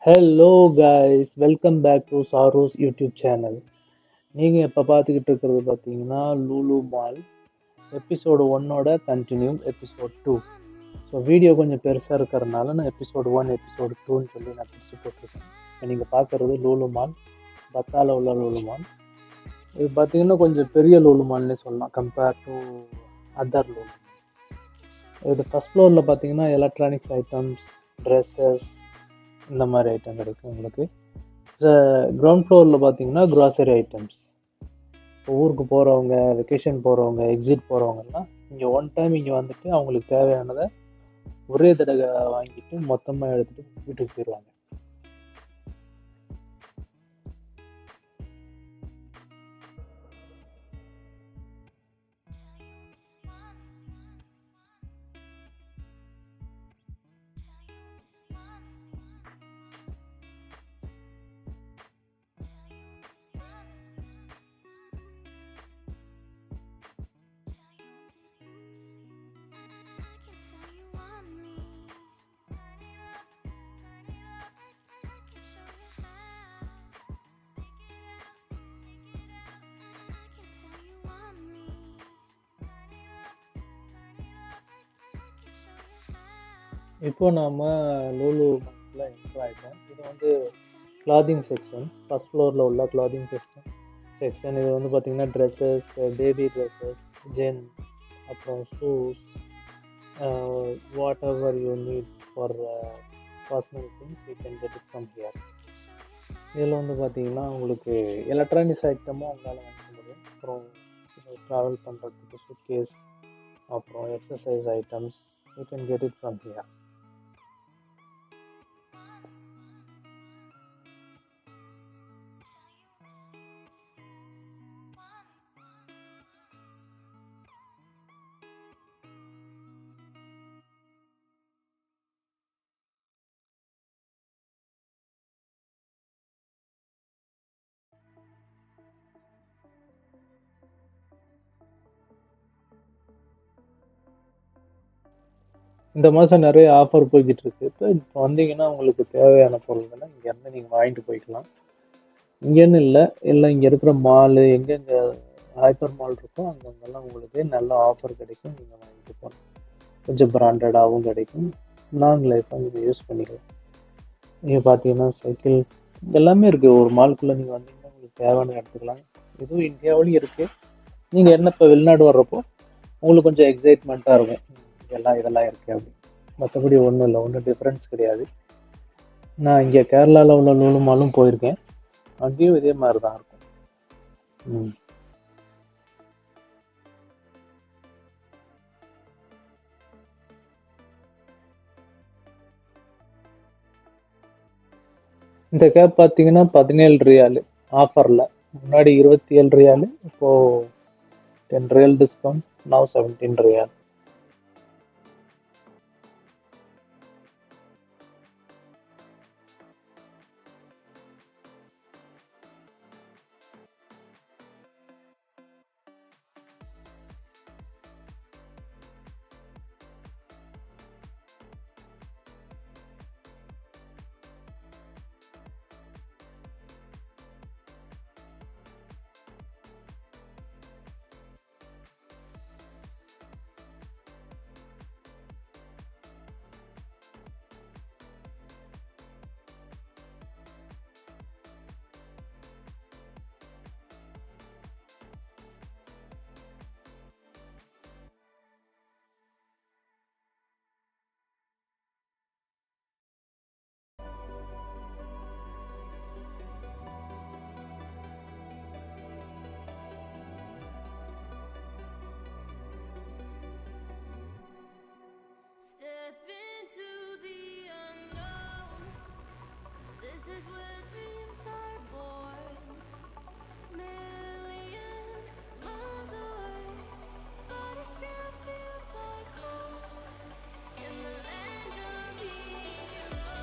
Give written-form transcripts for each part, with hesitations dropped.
Hello guys, welcome back to சாரோஸ் YouTube channel. நீங்கள் இப்போ பார்த்துக்கிட்டு இருக்கிறது பார்த்தீங்கன்னா லூலு மால் எபிசோடு ஒன்னோட continue episode two. So video கொஞ்சம் பெருசாக இருக்கிறதுனால நான் எபிசோடு ஒன் எபிசோடு டூன்னு சொல்லி நான் பிரித்து போட்டிருக்கேன். இப்போ நீங்கள் பார்க்குறது லூலு மால், பத்தால உள்ள லூலு மால். இது பார்த்தீங்கன்னா கொஞ்சம் பெரிய லூலு மால்னே சொல்லலாம் கம்பேர் டு அதர் லூலு. இது ஃபஸ்ட் ஃப்ளோரில் பார்த்தீங்கன்னா எலக்ட்ரானிக்ஸ் ஐட்டம்ஸ், ட்ரெஸ்ஸஸ், இந்த மாதிரி ஐட்டம் கிடைக்கும் உங்களுக்கு. கிரவுண்ட் ஃப்ளோரில் பார்த்தீங்கன்னா க்ராசரி ஐட்டம்ஸ். இப்போ ஊருக்கு போகிறவங்க, வெக்கேஷன் போகிறவங்க, எக்ஸிட் போகிறவங்கலாம் இங்கே ஒன் டைம் இங்கே வந்துட்டு அவங்களுக்கு தேவையானதை ஒரே தடவை வாங்கிட்டு மொத்தமாக எடுத்துகிட்டு வீட்டுக்கு போயிடுவாங்க. இப்போ நாம் லூலு மாலில் என்ட்ரு ஆகிட்டோம். இது வந்து கிளாத்திங் செக்ஷன், ஃபஸ்ட் ஃப்ளோரில் உள்ள கிளாத்திங் செக்ஷன். இது வந்து பார்த்திங்கன்னா ட்ரெஸ்ஸஸ், பேபி ட்ரெஸ்ஸஸ், ஜென்ஸ், அப்புறம் shoes, what ever you need for cosmetic things you can get it from here. இதில் வந்து பார்த்திங்கன்னா உங்களுக்கு எலக்ட்ரானிக்ஸ் ஐட்டமும் உங்களால் வாங்கிக்க முடியும். அப்புறம் ட்ராவல் பண்ணுறதுக்கு சூட்கேஸ், அப்புறம் exercise items you can get it from here. இந்த மாதம் நிறைய ஆஃபர் போய்கிட்டு இருக்கு. இப்போ வந்தீங்கன்னா உங்களுக்கு தேவையான பொருள்களை இங்கேருந்து நீங்கள் வாங்கிட்டு போய்க்கலாம். இங்கேன்னு இல்லை இங்கே இருக்கிற மாலு எங்கெங்கே ஹைப்பர் மால் இருக்கோ அங்கங்கெல்லாம் உங்களுக்கு நல்ல ஆஃபர் கிடைக்கும். நீங்கள் வாங்கிட்டு போகலாம். கொஞ்சம் பிராண்டடாகவும் கிடைக்கும், லாங் லைஃபாக நீங்கள் யூஸ் பண்ணிக்கலாம். நீங்கள் பார்த்தீங்கன்னா சைக்கிள் எல்லாமே இருக்குது. ஒரு மால்குள்ளே நீங்கள் வந்தீங்கன்னா உங்களுக்கு தேவையான எடுத்துக்கலாம். இதுவும் இந்தியாவிலையும் இருக்குது. நீங்கள் என்ன இப்போ வெளிநாடு வர்றப்போ உங்களுக்கு கொஞ்சம் எக்ஸைட்மெண்ட்டாக இருக்கும், இதெல்லாம் இருக்குது அப்படி. மற்றபடி ஒன்றும் இல்லை, ஒன்றும் டிஃப்ரென்ஸ் கிடையாது. நான் இங்கே கேரளாவில் உள்ள லூலு மாலும் போயிருக்கேன், அங்கேயும் இதே மாதிரி தான் இருக்கும். இந்த கேப் பார்த்தீங்கன்னா 17 ரியாலு ஆஃபரில். முன்னாடி 27 ரியாலு, இப்போது 10 ரியால் டிஸ்கவுண்ட், now 17 ரியால். Step into the unknown, 'cause this is where dreams are born. Million miles away, but it still feels like home. In the land of heroes.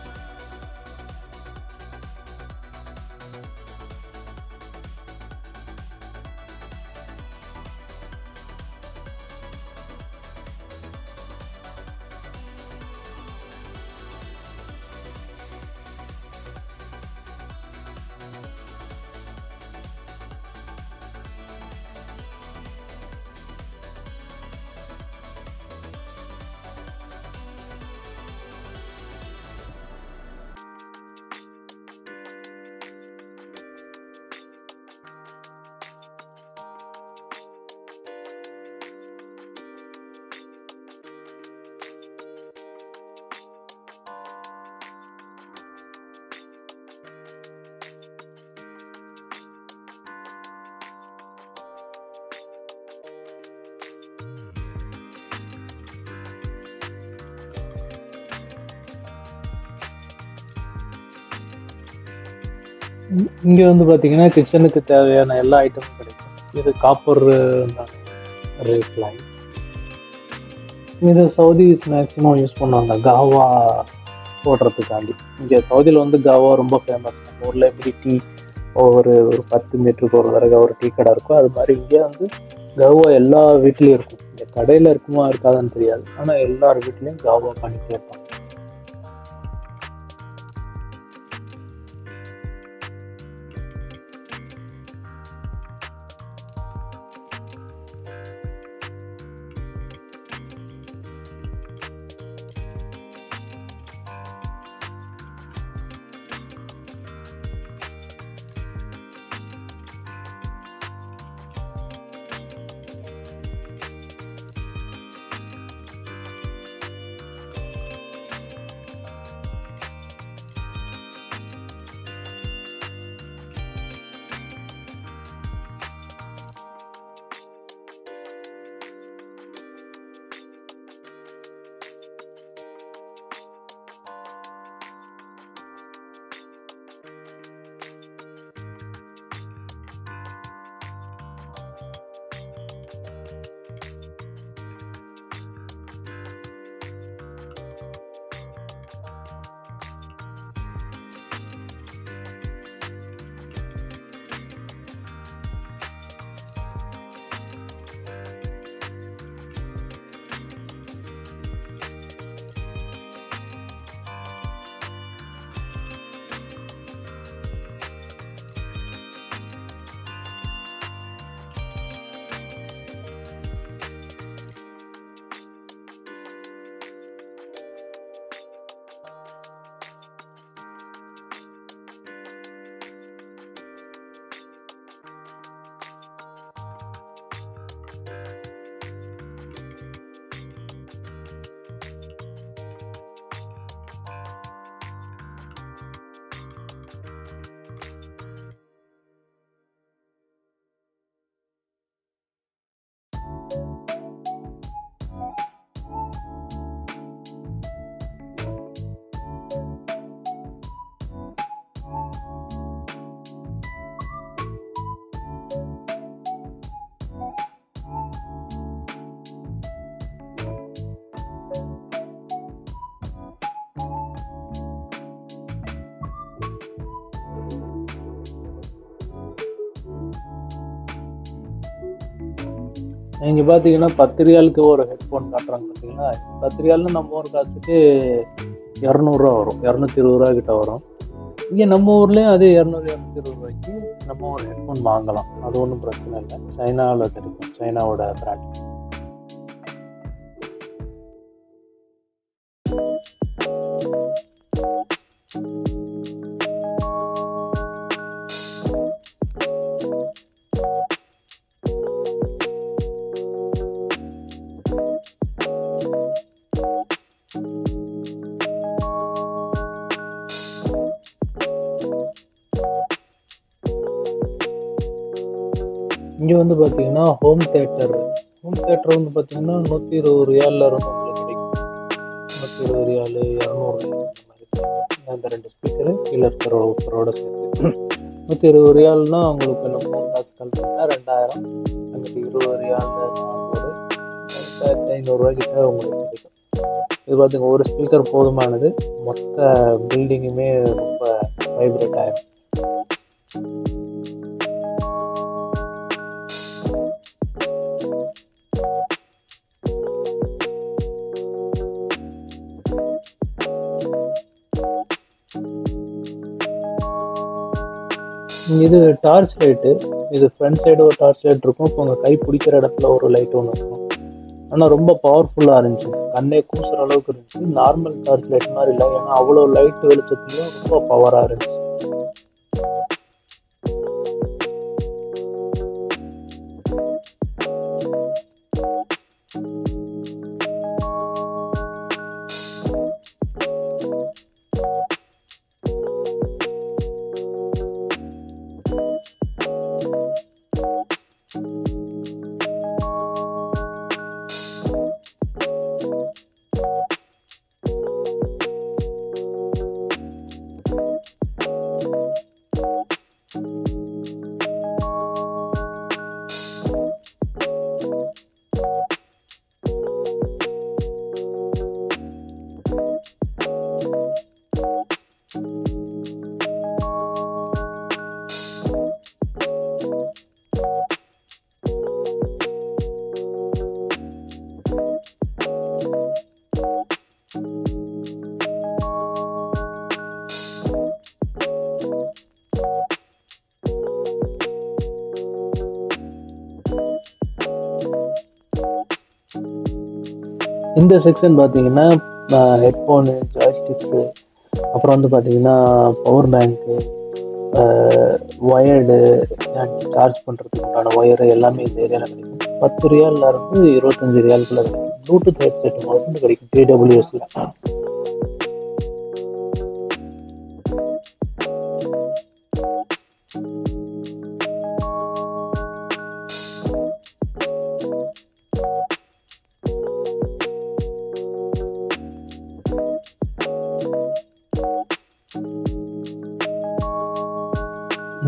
இங்கே வந்து பார்த்தீங்கன்னா கிச்சனுக்கு தேவையான எல்லா ஐட்டமும் கிடைக்கும். இது காப்பர் ரேக் லைன்ஸ். இது சவுதிஸ் மேக்ஸிமம் யூஸ் பண்ணுவாங்க காவா போடுறதுக்காண்டி. இங்கே சவுதியில் வந்து காவா ரொம்ப ஃபேமஸ். நம்ம ஊரில் எப்படி டீ ஒரு 10 மீட்டருக்கு ஒரு தடவை ஒரு டீ கடை இருக்கும், அது மாதிரி இங்கே வந்து காவா எல்லா வீட்லேயும் இருக்கும். இந்த கடையில் இருக்குமா இருக்காதுன்னு தெரியாது, ஆனால் எல்லார் வீட்லேயும் காவா பண்ணிகிட்டே இருப்பாங்க. நீங்கள் பார்த்தீங்கன்னா 10 ரியாலுக்கு ஒரு ஹெட்ஃபோன் காட்டுறாங்க பார்த்தீங்களா. 10 ரியால்னு நம்ம ஊர் காசுக்கு 200 வரும், 220 கிட்ட வரும். இங்கே நம்ம ஊர்லேயும் அதே 200 220 நம்ம ஒரு ஹெட்ஃபோன் வாங்கலாம். அது ஒன்றும் பிரச்சனை இல்லை. சைனாவில் கிடைக்கும், சைனாவோட பிராண்ட். இங்கே வந்து பார்த்தீங்கன்னா ஹோம் தேட்டர் வந்து பார்த்தீங்கன்னா 120 ரியாலில் இருந்து உங்களுக்கு கிடைக்கும். 120 ரியால், 200 இந்த மாதிரி. அந்த 2 ஸ்பீக்கரு கீழே இருக்கிற ஒருத்தரோட சேர்த்து 120 ரியால்னா உங்களுக்கு நம்ம ஊர் காசு கழிச்சுன்னா 2000. அங்கிட்டு 20 ரியால் 400, 2500 கிட்ட உங்களுக்கு கிடைக்கும். இது பார்த்தீங்க, ஒரு ஸ்பீக்கர் போதுமானது. மொத்த பில்டிங்குமே ரொம்ப வைப்ரேட் ஆகிடும். இது டார்ச் லைட்டு. இது ஃப்ரண்ட் சைடு ஒரு டார்ச் லைட் இருக்கும். இப்போ உங்கள் கை பிடிக்கிற இடத்துல ஒரு லைட் ஒன்று இருக்கும். ஆனால் ரொம்ப பவர்ஃபுல்லாக இருந்துச்சு, கண்ணே கூசுற அளவுக்கு இருந்துச்சு. நார்மல் டார்ச் லைட் மாதிரி இல்லை, ஏன்னா அவ்வளோ லைட் வெளிச்சத்துலையும் ரொம்ப பவராக இருந்துச்சு. இந்த செக்ஷன் பார்த்தீங்கன்னா ஹெட்ஃபோனு, ஜாய்ஸ்டிக்கு, அப்புறம் வந்து பார்த்தீங்கன்னா பவர் பேங்க்கு, ஒயர்டு, சார்ஜ் பண்ணுறதுக்கு உண்டான ஒயரு எல்லாமே இந்த ஏரியாவில் கிடைக்கும். 10 ரியால்ல இருந்து 25 ரியாலுக்குள்ள கிடைக்கும். ப்ளூடூத் ஹெட்செட் முதற்கொண்டு கிடைக்கும் TWSல.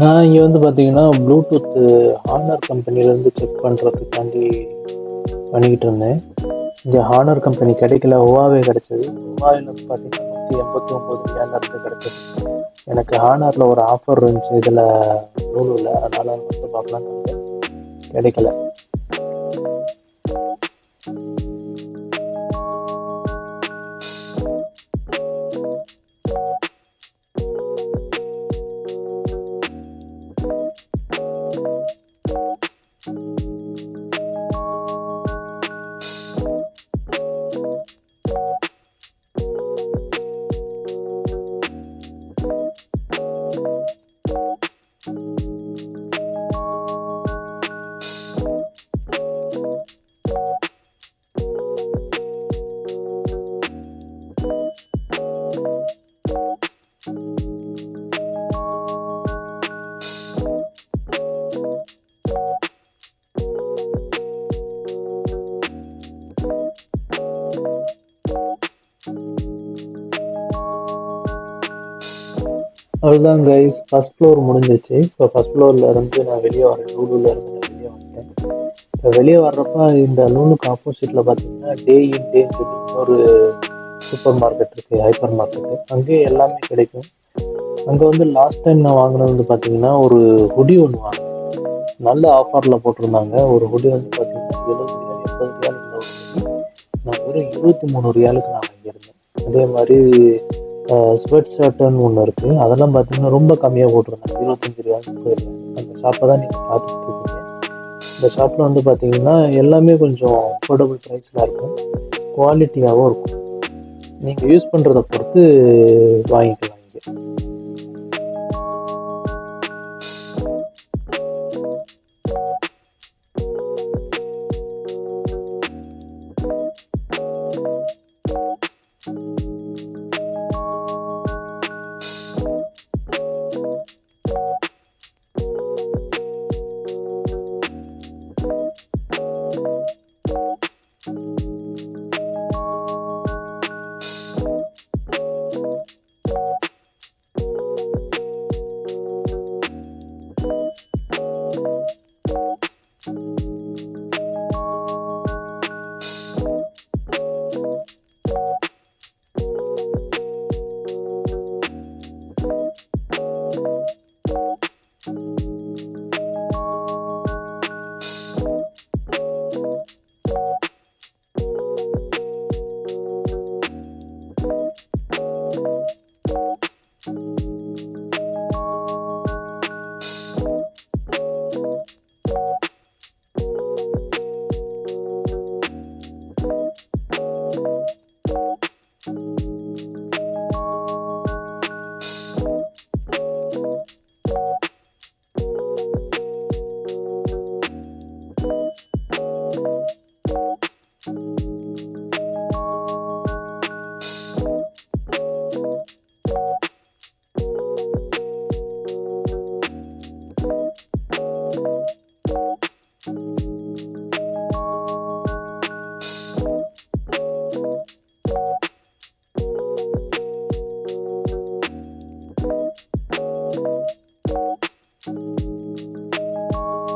நான் இங்கே வந்து பார்த்தீங்கன்னா ப்ளூடூத் ஹானர் கம்பெனிலேருந்து செக் பண்ணுறதுக்காண்டி பண்ணிக்கிட்டு இருந்தேன். இங்கே ஹானர் கம்பெனி கிடைக்கல, ஹுவாவே கிடைச்சது. ஹுவாவில் வந்து பார்த்தீங்கன்னா 189 ரியாலிருந்து கிடைச்சது. எனக்கு ஹானரில் ஒரு ஆஃபர் இருந்துச்சு இதில் லூலுவில், அதனால் வந்து பார்க்கலான்னு வந்து கிடைக்கல. அதுதான் கைஸ், ஃபர்ஸ்ட் ஃப்ளோர் முடிஞ்சிச்சு. இப்போ ஃபர்ஸ்ட் ஃப்ளோரில் இருந்து நான் வெளியே வரேன். லூலுவில் இருந்து நான் வெளியே வந்துட்டேன். இப்போ வெளியே வர்றப்ப இந்த லூலுக்கு ஆப்போசிட்டில் பார்த்தீங்கன்னா டே இன் டேன்னு சொல்லி ஒரு சூப்பர் மார்க்கெட் இருக்குது, ஹைப்பர் மார்க்கெட்டு. அங்கேயே எல்லாமே கிடைக்கும். அங்கே வந்து லாஸ்ட் டைம் நான் வாங்கினது வந்து பார்த்தீங்கன்னா ஒரு ஹுடி ஒன்று வாங்கினேன். நல்ல ஆஃபரில் போட்டிருந்தாங்க. ஒரு ஹுடி வந்து பார்த்தீங்கன்னா 70 ரியால் 80 ரியால் இருந்த ஒரு ஹுடி நான் வெறும் 23 ரியாலுக்கு நான் வாங்கியிருந்தேன். அதே மாதிரி ஸ்வெட் ஷர்ட்டுன்னு ஒன்று இருக்குது. அதெல்லாம் பார்த்தீங்கன்னா ரொம்ப கம்மியாக போட்டிருந்தாங்க, 25 ரியால் 30 ரியால். அந்த ஷாப்பை தான் நீங்கள் பார்த்துட்டு இருக்கீங்க. இந்த ஷாப்பில் வந்து பார்த்தீங்கன்னா எல்லாமே கொஞ்சம் அஃபோர்டபுள் ப்ரைஸில் இருக்கும், குவாலிட்டியாகவும் இருக்கும். நீங்கள் யூஸ் பண்ணுறதை பொறுத்து வாங்கிக்கலாம் இங்கே.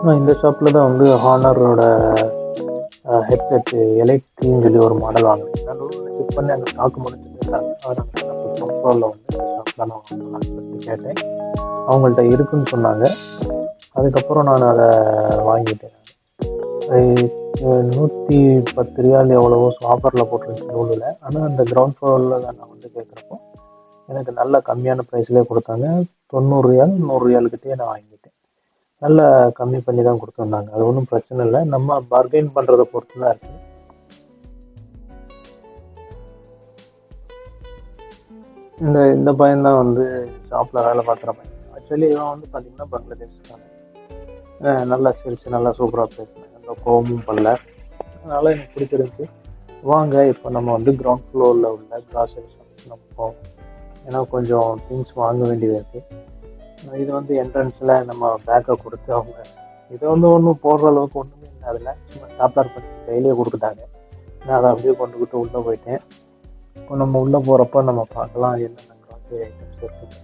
நான் இந்த ஷாப்பில் தான் வந்து ஹானரோட ஹெட்செட்டு எலைட்ரின்னு சொல்லி ஒரு மாடல் வாங்கினேன். நான் லூலுவில் செக் பண்ணி அந்த ஸ்டாக் முடிச்சுருந்தாங்க. அதனால் நான் ஃப்ளோரில் வந்து இந்த ஷாப்பில் நான் வாங்கலாம்னு சொல்லிட்டு கேட்டேன். அவங்கள்ட்ட இருக்குன்னு சொன்னாங்க. அதுக்கப்புறம் நான் அதை வாங்கிட்டேன். 110 ரியால் எவ்வளவோ ஆஃபரில் போட்டிருந்துச்சு லூலுவில். ஆனால் அந்த கிரவுண்ட் ஃப்ளோரில் தான் நான் வந்து கேட்குறப்போ எனக்கு நல்ல கம்மியான ப்ரைஸ்லேயே கொடுத்தாங்க. 90 ரியால் 100 ரியாலுக்கிட்டே நான் வாங்கிட்டேன். நல்லா கம்மி பண்ணி தான் கொடுத்துருந்தாங்க. அது ஒன்றும் பிரச்சனை இல்லை, நம்ம பார்கெயின் பண்ணுறத பொறுத்து தான் இருக்குது. இந்த இந்த பையன் தான் வந்து ஷாப்பில் வேலை பார்க்குற பையன். ஆக்சுவலி இவன் வந்து பார்த்தீங்கன்னா பங்களாதேஷ்காரன். நல்லா சிரிச்சு நல்லா சூப்பராக பேசினேன், எந்த கோவமும் பண்ணல. அதனால் எனக்கு பிடிச்சிருந்துச்சு. வாங்க இப்போ நம்ம வந்து கிரவுண்ட் ஃப்ளோரில் உள்ள கிராசரி ஷாப்ஸ் நம்ம போவோம். ஏன்னா கொஞ்சம் திங்ஸ் வாங்க வேண்டியது இருக்குது. இது வந்து என்ட்ரன்ஸில் நம்ம பேக்கை கொடுத்து அவங்க இதை வந்து ஒன்றும் போடுற அளவுக்கு ஒன்றுமே இல்லை, அதில் சும்மா ஸ்டாப்லர் பண்ணி கையிலேயே கொடுத்துட்டாங்க. நான் அதை அப்படியே கொண்டுக்கிட்டு உள்ளே போயிட்டேன். இப்போ நம்ம உள்ளே போகிறப்ப நம்ம பார்க்கலாம் என்னென்ன கிராசரி ஐட்டம்ஸ் இருக்குது.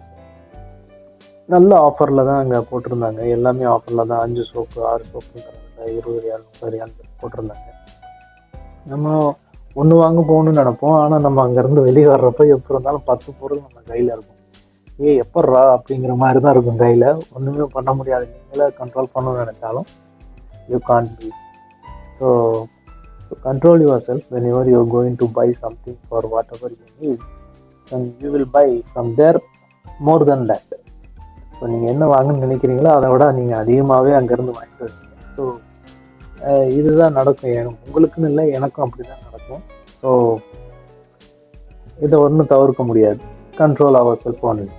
நல்ல ஆஃபரில் தான் அங்கே போட்டிருந்தாங்க. எல்லாமே ஆஃபரில் தான். 5 சோப்பு 6 சோப்புங்கிறாங்க, 20 ரியால் 30 ரியால் போட்டிருந்தாங்க. நம்ம ஒன்று வாங்க போகணும்னு நினைப்போம், ஆனால் நம்ம அங்கேருந்து வெளியே வர்றப்ப எப்படி இருந்தாலும் 10 பொருள் நம்ம கையில் இருக்கும். எப்பட்றா அப்படிங்கிற மாதிரி தான் இருக்கும் கையில். ஒன்றுமே பண்ண முடியாது. நீங்களே கண்ட்ரோல் பண்ணணும்னு நினைச்சாலும் you can't be. So control yourself whenever you're going to buy something for whatever you need, and you will buy from there more than that. So நீங்கள் என்ன வாங்கணும்னு நினைக்கிறீங்களோ அதை விட நீங்கள் அதிகமாகவே அங்கேருந்து வாங்கிட்டு வருவீங்க. ஸோ இதுதான் நடக்கும். உங்களுக்குன்னு இல்லை, எனக்கும் அப்படி தான் நடக்கும். ஸோ இதை ஒன்றும் தவிர்க்க முடியாது. Control our self only.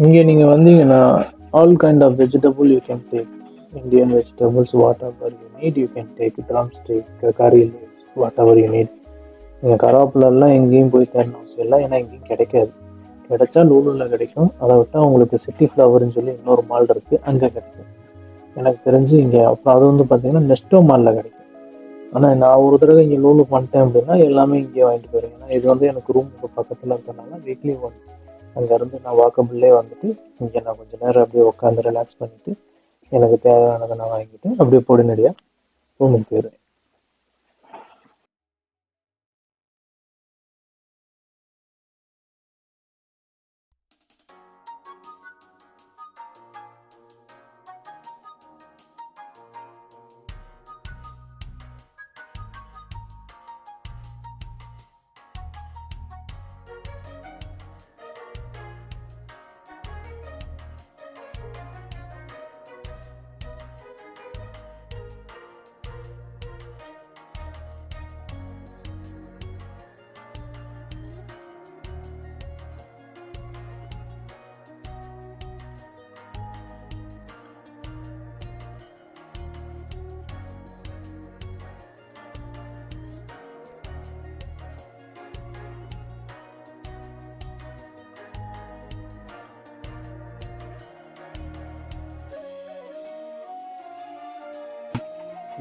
இங்கே நீங்கள் வந்தீங்கன்னா all kind of vegetable you can take. Indian vegetables whatever you need you can take. Drum stick, curry leaves, whatever you need. நீங்கள் கருவேப்பிலெல்லாம் எங்கேயும் போய் தேடணும் அவசியம் இல்லை, ஏன்னா எங்கேயும் கிடைக்காது. கிடைச்சா லூலூவில் கிடைக்கும். அதை விட்டால் உங்களுக்கு சிட்டி ஃப்ளவர்னு சொல்லி இன்னொரு மால் இருக்குது, அங்கே கிடைக்கும் எனக்கு தெரிஞ்சு. இங்கே அப்புறம் அது வந்து பார்த்தீங்கன்னா நெஸ்டோ மாலில் கிடைக்கும். ஆனால் நான் ஒரு தடவை இங்கே லூலுக்கு வந்துட்டேன் அப்படின்னா எல்லாமே இங்கே வாங்கிட்டு போயிடுவேன். ஏன்னா இது வந்து எனக்கு ரூமுக்கு பக்கத்தில் இருக்கிறனால வீக்லி ஒன்ஸ் அங்கேருந்து நான் வாக்கபிள்லே வந்துட்டு இங்கே நான் கொஞ்சம் நேரம் அப்படியே உட்காந்து ரிலாக்ஸ் பண்ணிவிட்டு எனக்கு தேவையானதை நான் வாங்கிட்டு அப்படியே பொடிநடியாக ரூமுக்கு போயிடுவேன்.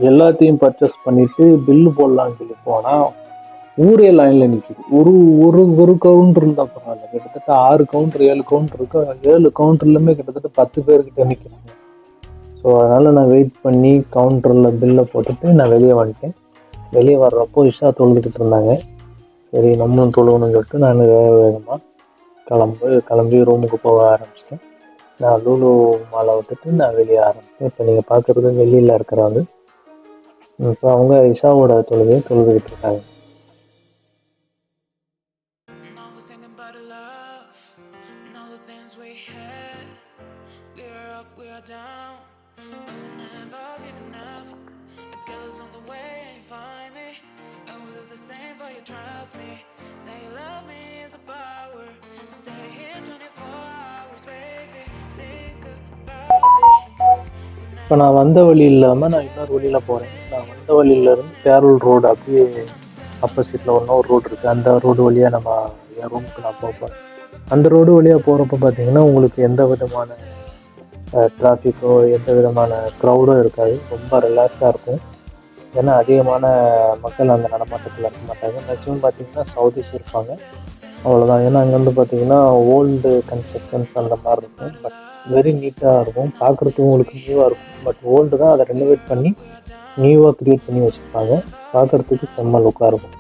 எல்லாத்தையும் பர்ச்சேஸ் பண்ணிட்டு பில்லு போடலான்னு சொல்லி போனால் ஊரே லைனில் நிற்கிது. ஒரு ஒரு ஒரு கவுண்டர் இருந்தால் பரவாயில்ல, கிட்டத்தட்ட 6 கவுண்டர் 7 கவுண்டர் இருக்கு. 7 கவுண்டர்லையுமே கிட்டத்தட்ட 10 பேர்கிட்ட நிற்கிறாங்க. ஸோ அதனால் நான் வெயிட் பண்ணி கவுண்டரில் பில்லை போட்டுட்டு நான் வெளியே வந்துட்டேன். வெளியே வர்றப்போ இஷா தொழுதுகிட்டு இருந்தாங்க. சரி நம்மளும் தொழுகணும்னு சொல்லிட்டு நான் வேகமாக கிளம்பி ரூமுக்கு போக ஆரம்பிச்சிட்டேன். நான் லூலு மாலை விட்டுட்டு நான் வெளியே ஆரம்பித்தேன். இப்போ நீங்கள் பார்க்குறது வெளியில் இருக்கிறாங்க. இப்போ அவங்க இஷாவோட தொழுகையை தொழுதுகிட்டு இருக்காங்க. இப்போ நான் வந்த வழி இல்லாமல் நான் இன்னொரு வழியில் போகிறேன். நான் வந்த வழியிலேருந்து பேரல் ரோடு அப்படியே ஆப்போசிட்டில் இன்னொரு ரோடு இருக்குது. அந்த ரோடு வழியாக நம்ம என் ரூமுக்கு நான் போகிறேன். அந்த ரோடு வழியாக போகிறப்ப பார்த்தீங்கன்னா உங்களுக்கு எந்த விதமான டிராஃபிக்கோ எந்த விதமான க்ரௌடும் இருக்காது. ரொம்ப ரிலாக்ஸாக இருக்கும். ஏன்னா அதிகமான மக்கள் அந்த நடமாட்டத்தில் இருக்க மாட்டாங்க. மேக்ஸிமம் பார்த்தீங்கன்னா சவுதிஸ் இருப்பாங்க, அவ்வளோதான். ஏன்னா அங்கே வந்து பார்த்தீங்கன்னா ஓல்டு கன்ஸ்ட்ரக்ஷன்ஸ் அந்த மாதிரி இருக்கும். பட் வெரி நீட்டாக இருக்கும். பார்க்குறதுக்கு உங்களுக்கு நியூவாக இருக்கும். பட் ஓல்டு தான், அதை ரெனோவேட் பண்ணி நியூவாக க்ரியேட் பண்ணி வச்சுருப்பாங்க. பார்க்குறதுக்கு செம்ம லுக்காக இருக்கும்.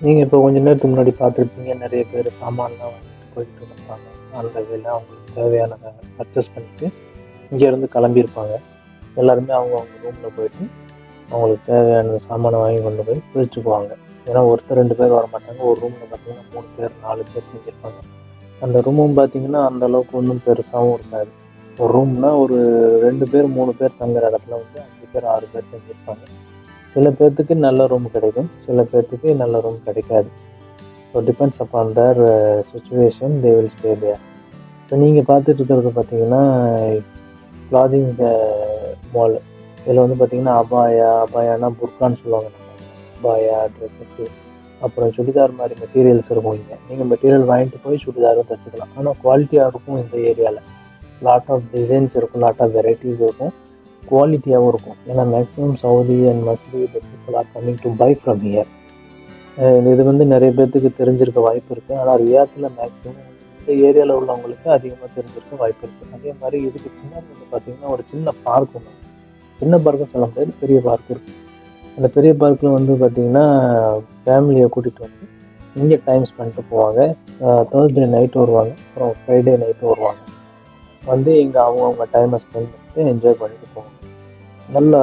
நீங்கள் இப்போ கொஞ்ச நேரத்துக்கு முன்னாடி பார்த்துருப்பீங்க, நிறைய பேர் சாமான்லாம் வாங்கிட்டு போயிட்டு இருப்பாங்க. அந்த வேலை அவங்களுக்கு தேவையானதை பர்ச்சேஸ் பண்ணிட்டு இங்கேருந்து கிளம்பியிருப்பாங்க. எல்லாருமே அவங்கவுங்க ரூமில் போயிட்டு அவங்களுக்கு தேவையான சாமானை வாங்கி கொண்டு போய் பிரிச்சுக்குவாங்க. ஏன்னா ஒருத்தர் 2 பேர் வரமாட்டாங்க. ஒரு ரூமில் பார்த்தீங்கன்னா 3 பேர் 4 பேர் தங்கியிருப்பாங்க. அந்த ரூமும் பார்த்தீங்கன்னா அந்த அளவுக்கு ஒன்றும் பெருசாகவும் இருக்காது. ஒரு ரூம்னா ஒரு 2 பேர் 3 பேர் தங்குற இடத்துல வந்து 5 பேர் 6 பேர் தங்கியிருப்பாங்க. சில பேர்த்துக்கு நல்ல ரூம் கிடைக்கும், சில பேர்த்துக்கு நல்ல ரூம் கிடைக்காது. So depends upon their situation they will stay there. இப்போ நீங்கள் பார்த்துட்டு இருக்கிறது பார்த்தீங்கன்னா கிளாதிங் மால். இதில் வந்து பார்த்தீங்கன்னா அபாயானா புர்கான்னு சொல்லுவாங்க. அபாயா, ட்ரெஸ்ஸுக்கு, அப்புறம் சுடிதார் மாதிரி மெட்டீரியல்ஸ் இருக்கும். இங்கே நீங்கள் மெட்டீரியல் வாங்கிட்டு போய் சுடிதாரும் தைச்சிக்கலாம். ஆனால் குவாலிட்டியாக இருக்கும் இந்த ஏரியாவில். லாட் ஆஃப் டிசைன்ஸ் இருக்கும், லாட் ஆஃப் வெரைட்டிஸ் இருக்கும், குவாலிட்டியாகவும் இருக்கும். ஏன்னா maximum Saudi and musli the people are coming to by from here. இது வந்து நிறைய பேர்த்துக்கு தெரிஞ்சிருக்க வாய்ப்பு இருக்குது. ஆனால் ரியாத்தில் மேக்ஸிமம் இந்த ஏரியாவில் உள்ளவங்களுக்கு அதிகமாக தெரிஞ்சிருக்க வாய்ப்பு இருக்குது. அதே மாதிரி இதுக்கு பின்னாடி வந்து பார்த்தீங்கன்னா ஒரு சின்ன பார்க் ஒன்று, சின்ன பார்க்கும் சொல்ல முடியாது, பெரிய பார்க் இருக்குது. அந்த பெரிய பார்க்கில் வந்து பார்த்தீங்கன்னா ஃபேமிலியை கூட்டிகிட்டு வந்து இங்கே டைம் ஸ்பெண்ட் போவாங்க. தேர்ஸ்டே நைட்டு வருவாங்க, அப்புறம் ஃப்ரைடே நைட்டு வருவாங்க. வந்து இங்கே அவங்கவுங்க டைமை ஸ்பெண்ட் பண்ணிட்டு என்ஜாய் பண்ணிட்டு போவாங்க. நல்லா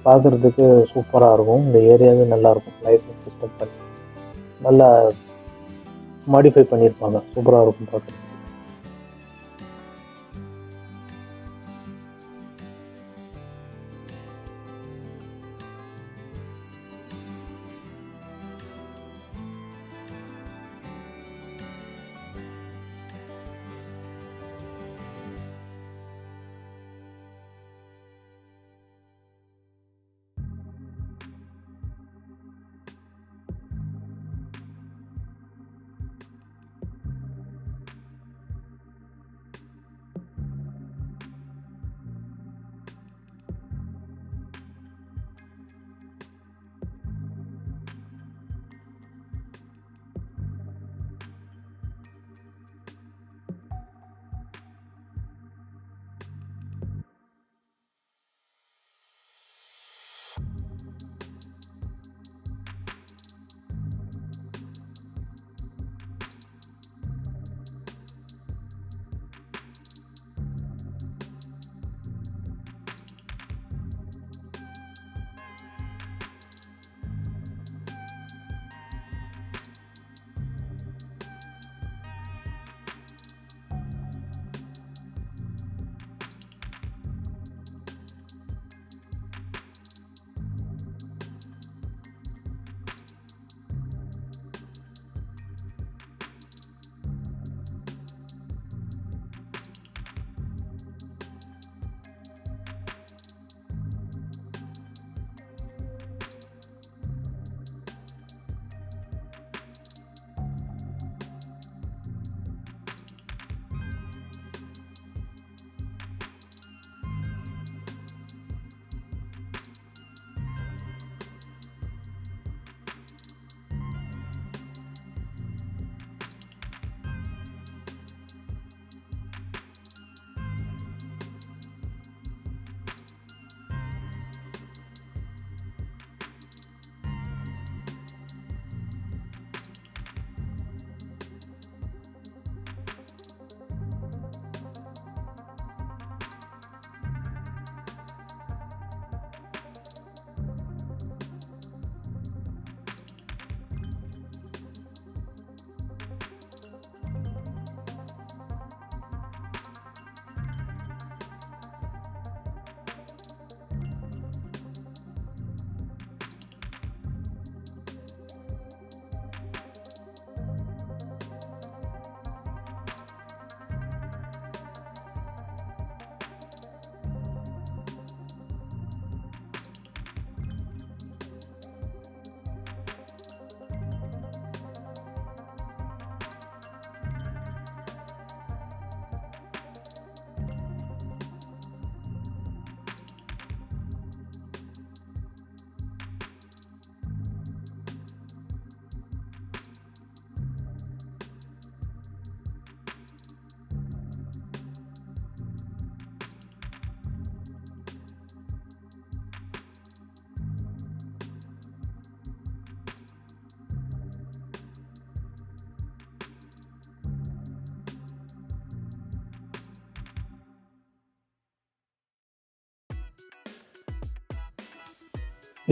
பார்க்குறதுக்கு சூப்பராக இருக்கும். இந்த ஏரியாவே நல்லாயிருக்கும். லைட்டிங் சிஸ்டம் பண்ணி நல்லா மாடிஃபை பண்ணியிருப்பாங்க. சூப்பராக இருக்கும் பார்க்குறதுக்கு.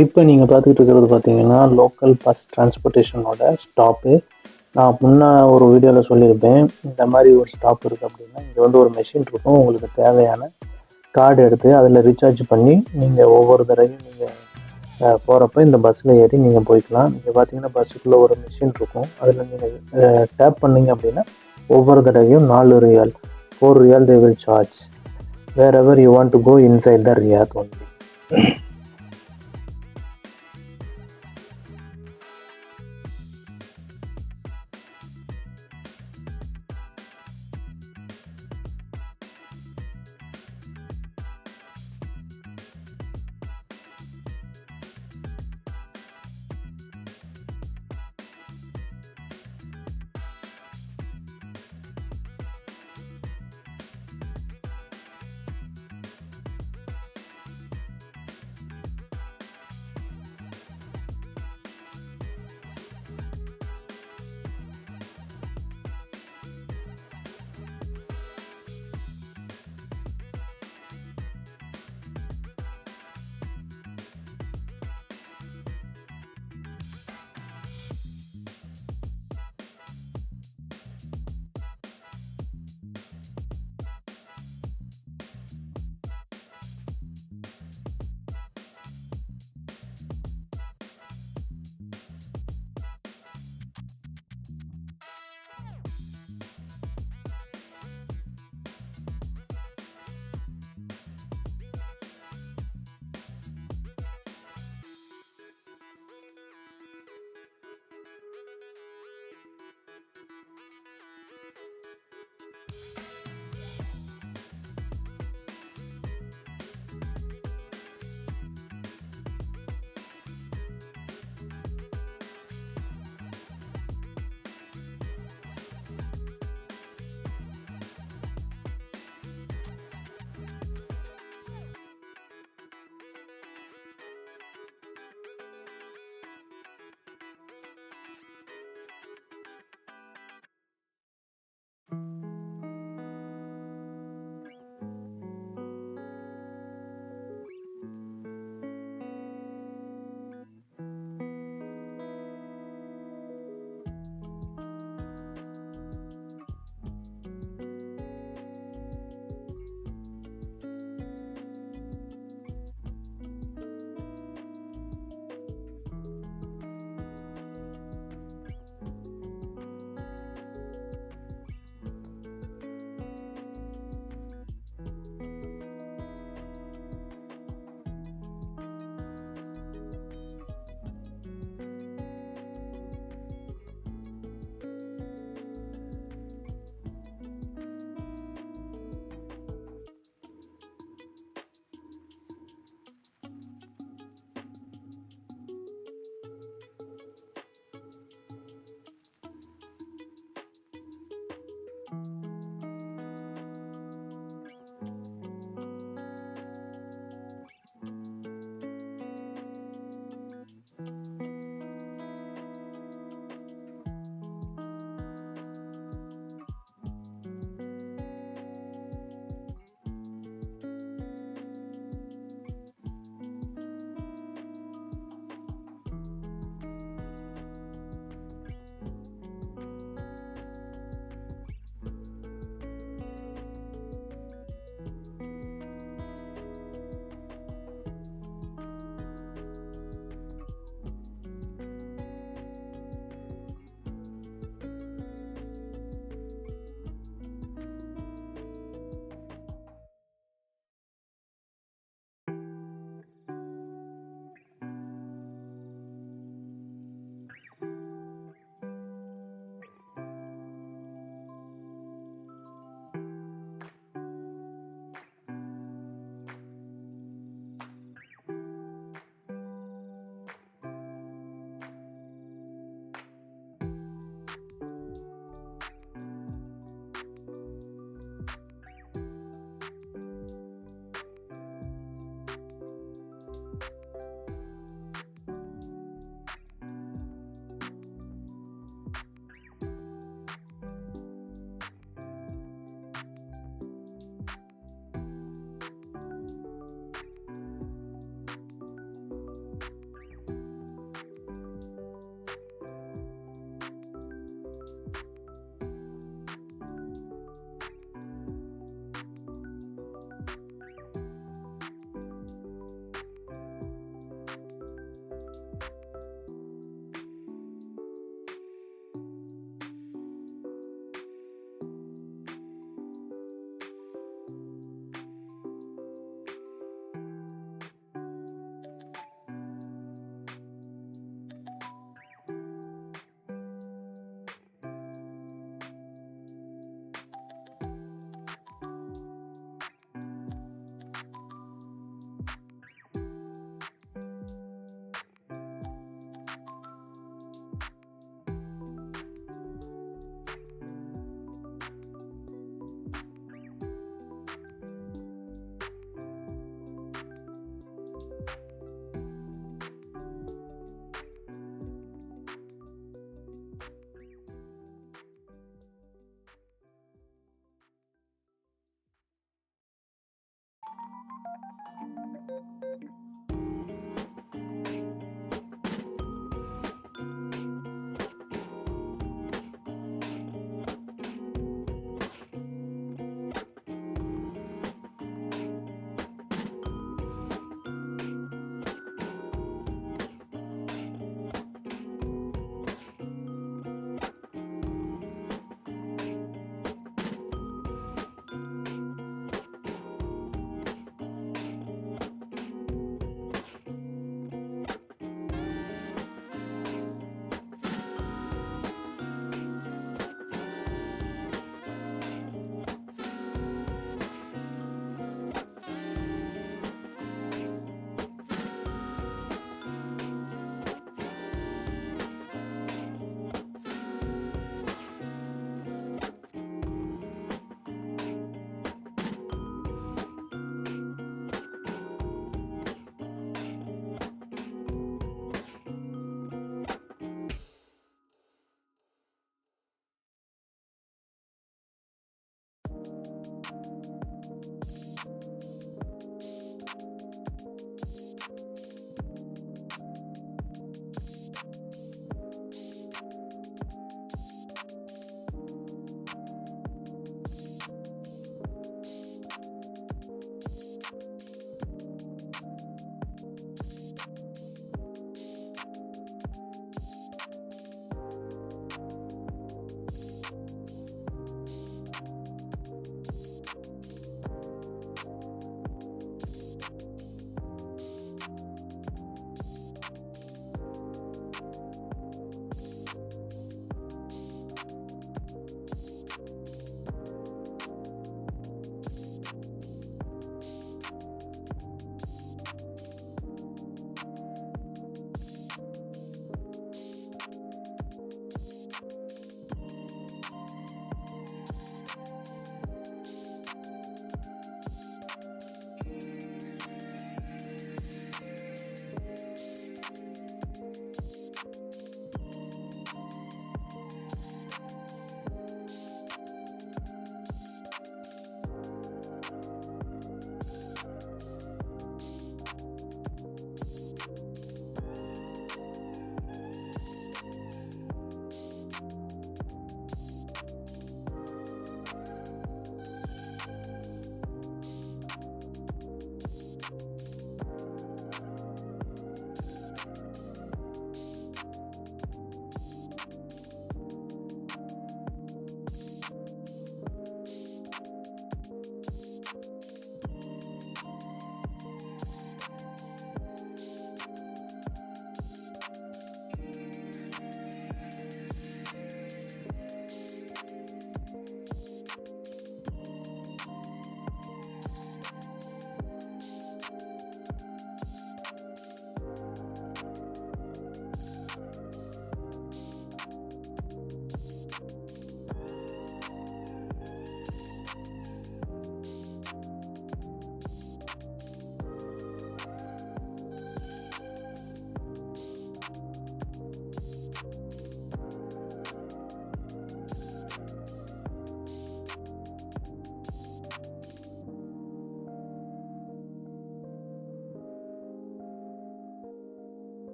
இப்போ நீங்கள் பார்த்துக்கிட்டு இருக்கிறது பார்த்தீங்கன்னா லோக்கல் பஸ் டிரான்ஸ்போர்ட்டேஷனோட ஸ்டாப்பு. நான் முன்ன ஒரு வீடியோவில் சொல்லியிருப்பேன், இந்த மாதிரி ஒரு ஸ்டாப் இருக்குது அப்படின்னா இங்கே வந்து ஒரு மெஷின் இருக்கும். உங்களுக்கு தேவையான கார்டு எடுத்து அதில் ரீசார்ஜ் பண்ணி நீங்கள் ஒவ்வொரு தடவையும் நீங்கள் போகிறப்ப இந்த பஸ்ஸில் ஏறி நீங்கள் போய்க்கலாம். இங்கே பார்த்தீங்கன்னா பஸ்ஸுக்குள்ளே ஒரு மிஷின் இருக்கும். அதில் நீங்கள் டேப் பண்ணீங்க அப்படின்னா ஒவ்வொரு தடவையும் 4 ரியால் 4 ரியால் they will charge wherever you want to go inside the Riyadh only.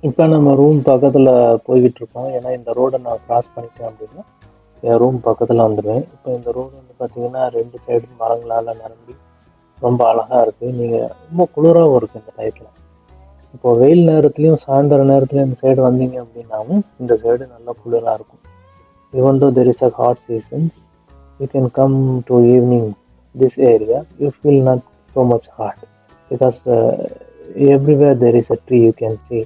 இப்போ நம்ம ரூம் பக்கத்தில் போய்கிட்டு இருக்கோம். ஏன்னா இந்த ரோடை நான் கிராஸ் பண்ணிட்டேன் அப்படின்னா என் ரூம் பக்கத்தில் வந்துடுவேன். இப்போ இந்த ரோடு வந்து பார்த்தீங்கன்னா 2 சைடும் மரங்களால் நிரம்பி ரொம்ப அழகாக இருக்குது. நீங்கள் ரொம்ப குளிராகவும் இருக்குது இந்த டயத்தில். இப்போ வெயில் நேரத்துலையும் சாயந்தர நேரத்துலையும் இந்த சைடு வந்தீங்க அப்படின்னாவும் இந்த சைடு நல்லா குளிராக இருக்கும். Even though there is a hot seasons, you can come to evening this area, you feel not so much hot because everywhere there is a tree you can see.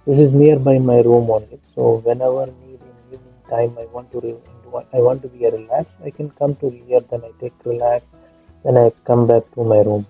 This is nearby my room only. So whenever need in evening time I want to be relaxed, I can come to here, then I take relax, then I come back to my room.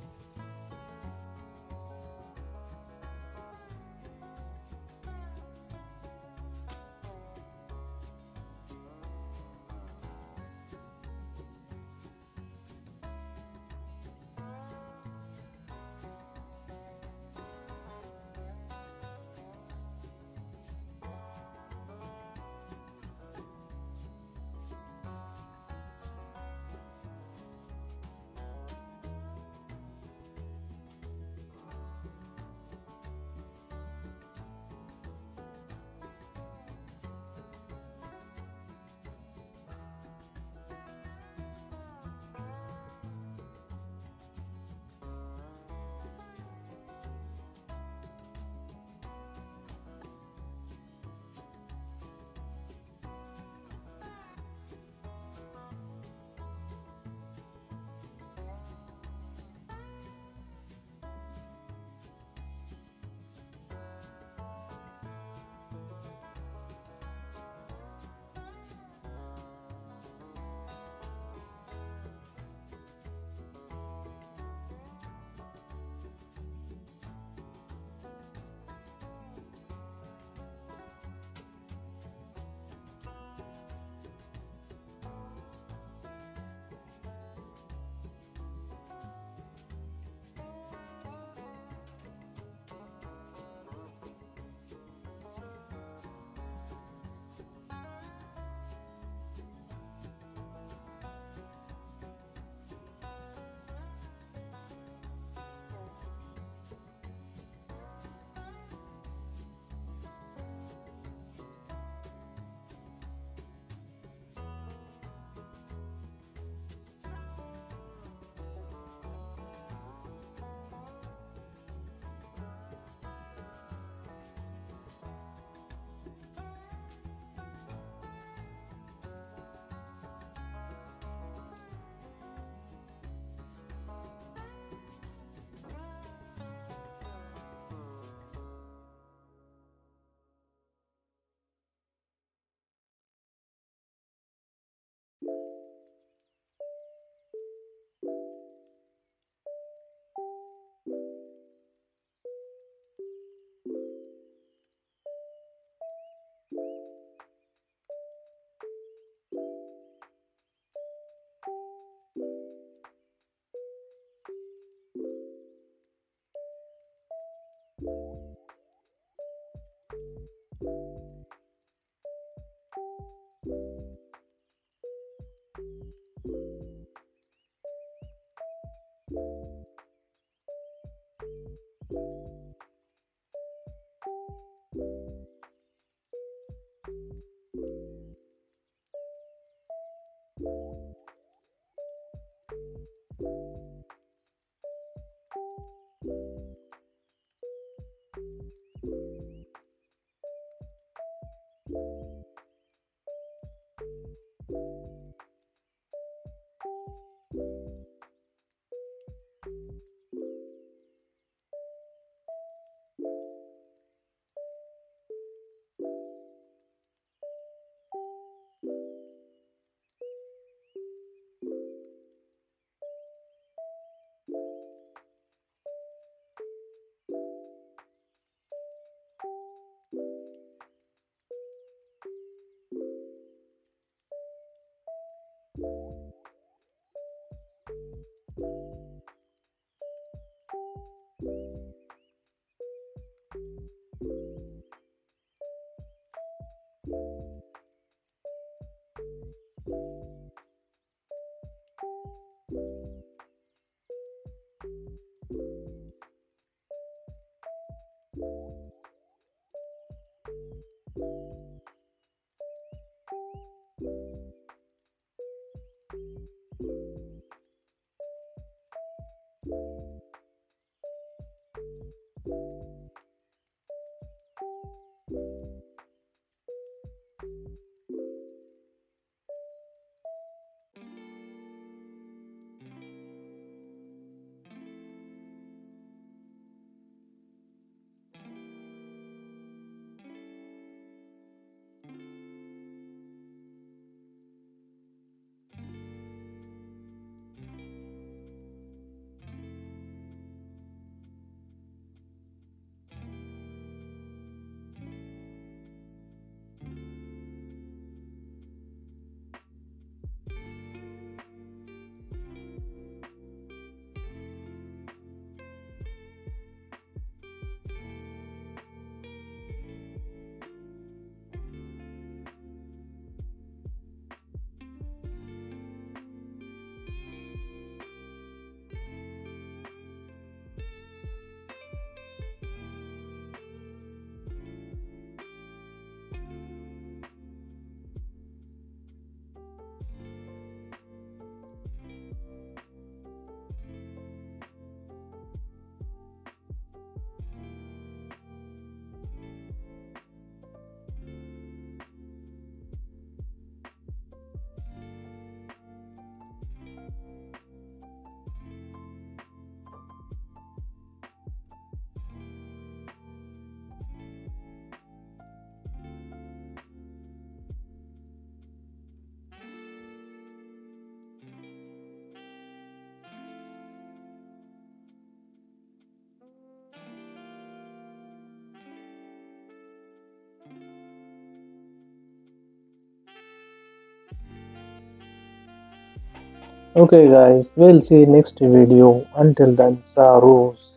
Okay guys, we'll see next video. Until then, Sarus,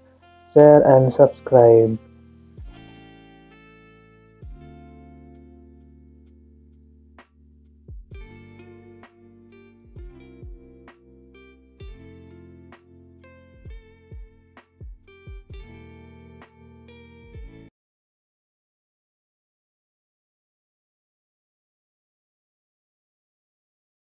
share and subscribe.